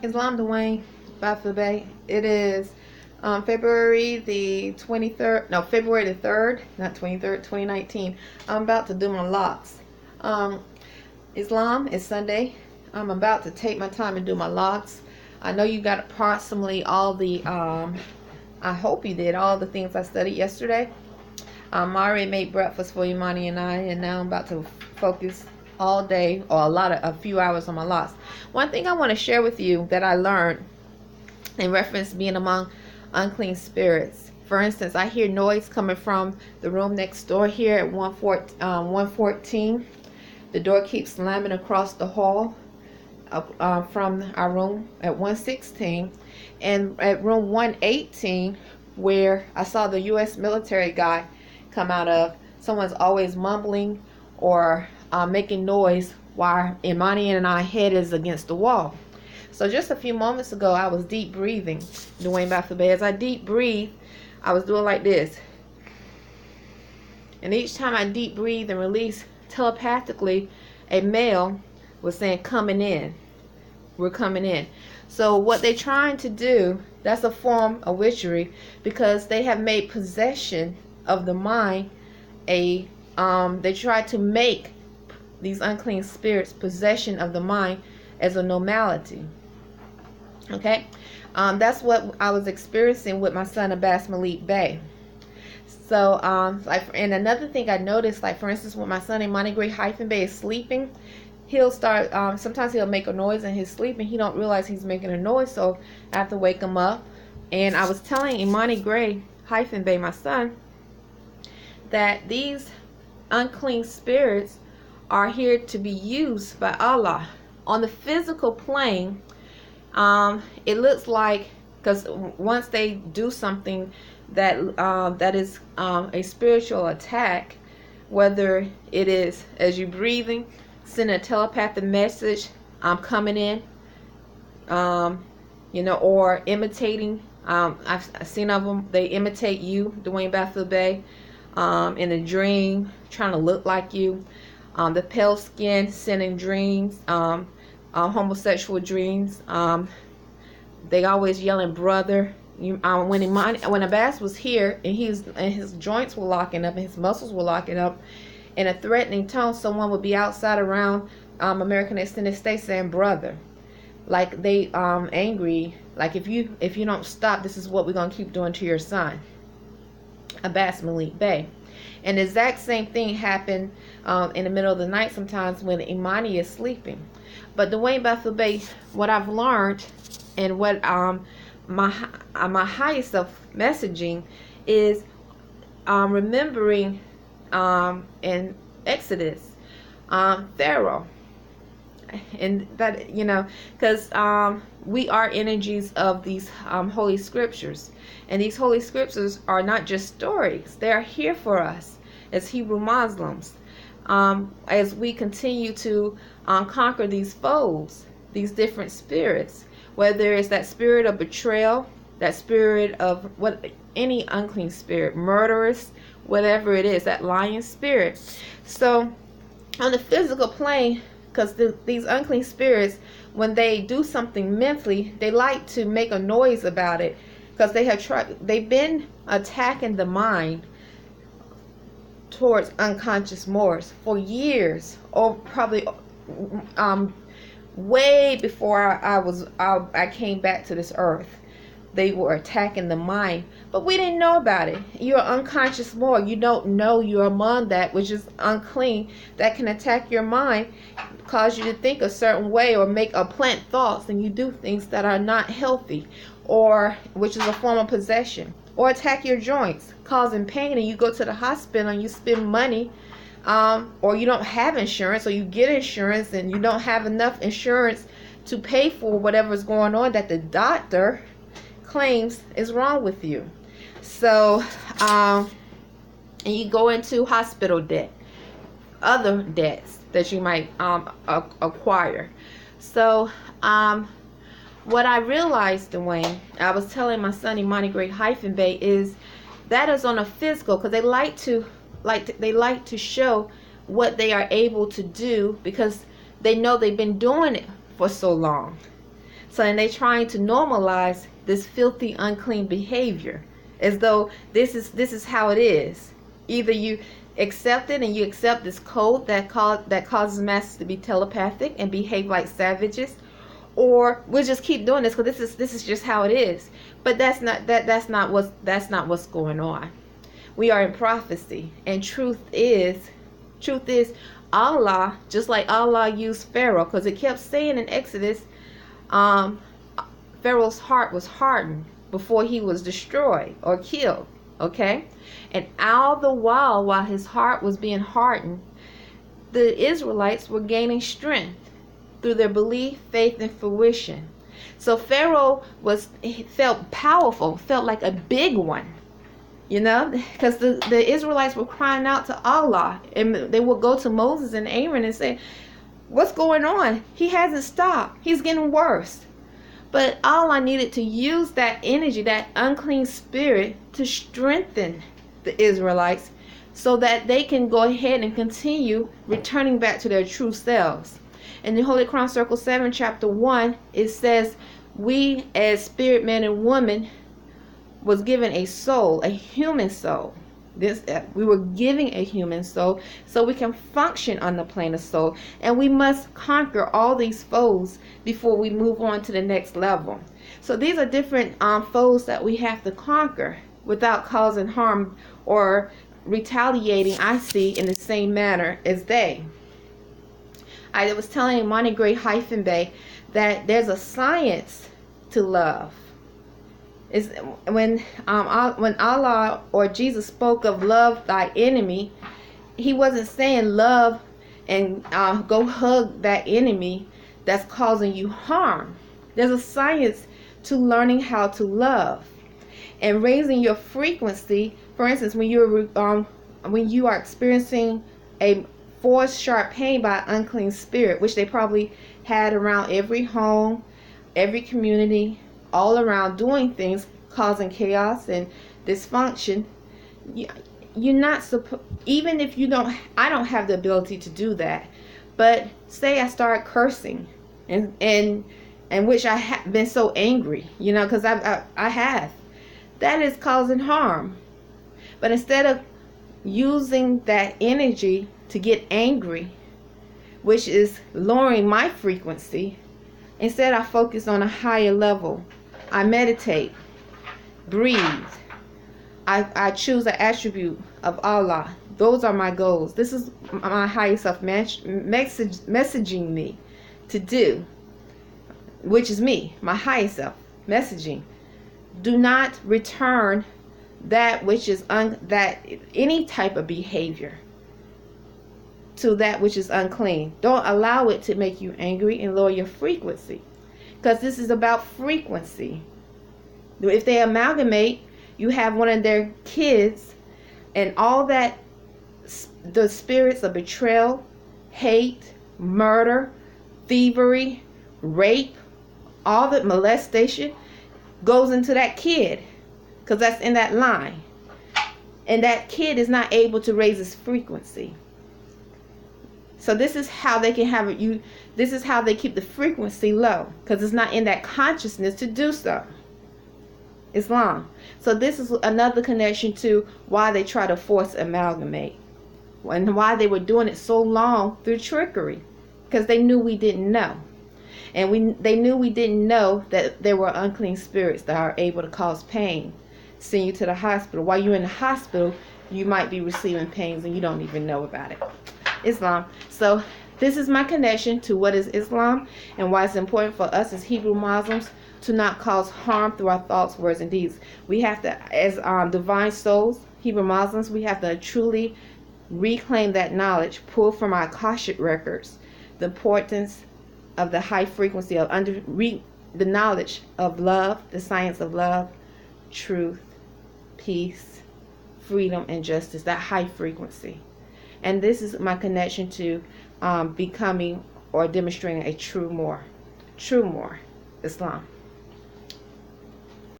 Islam Dwayne, Beye. It is February the 23rd, no, February the 3rd, not 23rd, 2019. I'm about to do my locks. Islam is Sunday. I'm about to take my time and do my locks. I know you got approximately all the, I hope you did all the things I studied yesterday. I already made breakfast for Imani and I, and now I'm about to focus all day or a few hours on my locks. One thing I want to share with you that I learned in reference to being among unclean spirits. For instance, I hear noise coming from the room next door here at 114. The door keeps slamming across the hall from our room at 116, and at room 118, where I saw the U.S. military guy come out of, someone's always mumbling or making noise while Imani and I head is against the wall. So just a few moments ago, I was deep breathing, doing Beye. As I deep breathe, I was doing like this. And each time I deep breathe and release, telepathically, a male was saying, coming in. We're coming in. So what they're trying to do, that's a form of witchery, because they have made possession of the mind they try to make these unclean spirits possession of the mind as a normality. Okay, that's what I was experiencing with my son Abasse Malik Bey. So and another thing I noticed, like for instance, when my son Malik-Bey is sleeping, he'll start sometimes he'll make a noise in his sleep and he don't realize he's making a noise, so I have to wake him up. And I was telling Malik-Bey, my son, that these unclean spirits are here to be used by Allah on the physical plane. It looks like, because once they do something that that is a spiritual attack, whether it is as you breathing, sending a telepathic message, I'm coming in, or imitating. I've seen of them. They imitate you, doing Beye, in a dream, trying to look like you. The pale skin, sending dreams, homosexual dreams. They always yelling, brother. When Abasse was here and his joints were locking up and his muscles were locking up, in a threatening tone, someone would be outside around American Extended Stay saying, brother, like they angry, like if you don't stop, this is what we're gonna keep doing to your son, Abasse Malik Bey. And the exact same thing happened in the middle of the night sometimes when Imani is sleeping. But the way Beye, what I've learned and what my highest self messaging is remembering in Exodus, Pharaoh, and that, because we are energies of these holy scriptures, and these holy scriptures are not just stories. They are here for us as Hebrew Muslims, as we continue to conquer these foes, these different spirits, whether it's that spirit of betrayal, that spirit of any unclean spirit, murderous, whatever it is, that lying spirit. So on the physical plane, because these unclean spirits, when they do something mentally, they like to make a noise about it, because they've been attacking the mind towards unconscious Moors for years, or probably way before I came back to this earth. They were attacking the mind, but we didn't know about it. You're unconscious Moor. You don't know you're among that which is unclean, that can attack your mind, cause you to think a certain way, or plant thoughts, and you do things that are not healthy, or which is a form of possession, or attack your joints, causing pain, and you go to the hospital and you spend money, or you don't have insurance, or you get insurance and you don't have enough insurance to pay for whatever's going on that the doctor claims is wrong with you. So and you go into hospital debt, other debts that you might acquire. So what I realized, Dwayne, I was telling my son Imani-Bey, is that is on a physical, because they like to show what they are able to do, because they know they've been doing it for so long. So, and they're trying to normalize this filthy, unclean behavior, as though this is how it is. Either you accept it and you accept this code that causes masses to be telepathic and behave like savages, or we'll just keep doing this because this is just how it is. But that's not what's going on. We are in prophecy, and truth is Allah, just like Allah used Pharaoh, because it kept saying in Exodus, Pharaoh's heart was hardened before he was destroyed or killed. Okay, and all the while his heart was being hardened, the Israelites were gaining strength through their belief, faith, and fruition. So Pharaoh felt powerful, felt like a big one, because the Israelites were crying out to Allah, and they would go to Moses and Aaron and say, "What's going on? He hasn't stopped. He's getting worse." But Allah needed to use that energy, that unclean spirit, to strengthen the Israelites so that they can go ahead and continue returning back to their true selves. In the Holy Quran Circle 7, chapter 1, it says, we as spirit man and woman was given a soul, a human soul. We were giving a human soul so we can function on the plane of soul, and we must conquer all these foes before we move on to the next level. So these are different foes that we have to conquer without causing harm or retaliating, I see, in the same manner as they. I was telling Malik Beye that there's a science to love. Is when Allah or Jesus spoke of love thy enemy, he wasn't saying love and go hug that enemy that's causing you harm. There's a science to learning how to love and raising your frequency. For instance, when you are experiencing a forced sharp pain by an unclean spirit, which they probably had around every home, every community, all around, doing things causing chaos and dysfunction, you're not supposed, even if you don't, I don't have the ability to do that, but say I start cursing and which I have been so angry, because I have, that is causing harm. But instead of using that energy to get angry, which is lowering my frequency, instead I focus on a higher level. I meditate, breathe. I choose an attribute of Allah. Those are my goals. This is my higher self messaging me to do, which is me, my higher self messaging. Do not return that which is any type of behavior to that which is unclean. Don't allow it to make you angry and lower your frequency, because this is about frequency. If they amalgamate, you have one of their kids, and all that, the spirits of betrayal, hate, murder, thievery, rape, all that molestation goes into that kid, because that's in that line, and that kid is not able to raise his frequency. So this is how they can have it. This is how they keep the frequency low, because it's not in that consciousness to do so. Islam. So this is another connection to why they try to force amalgamate, and why they were doing it so long through trickery, because they knew we didn't know, and they knew we didn't know that there were unclean spirits that are able to cause pain, send you to the hospital. While you're in the hospital, you might be receiving pains and you don't even know about it. Islam. So this is my connection to what is Islam and why it's important for us as Hebrew Muslims to not cause harm through our thoughts, words, and deeds. We have to, as divine souls, Hebrew Muslims, we have to truly reclaim that knowledge, pull from our Akashic records the importance of the high frequency of the knowledge of love, the science of love, truth, peace, freedom, and justice, that high frequency. And this is my connection to becoming or demonstrating a true more Islam.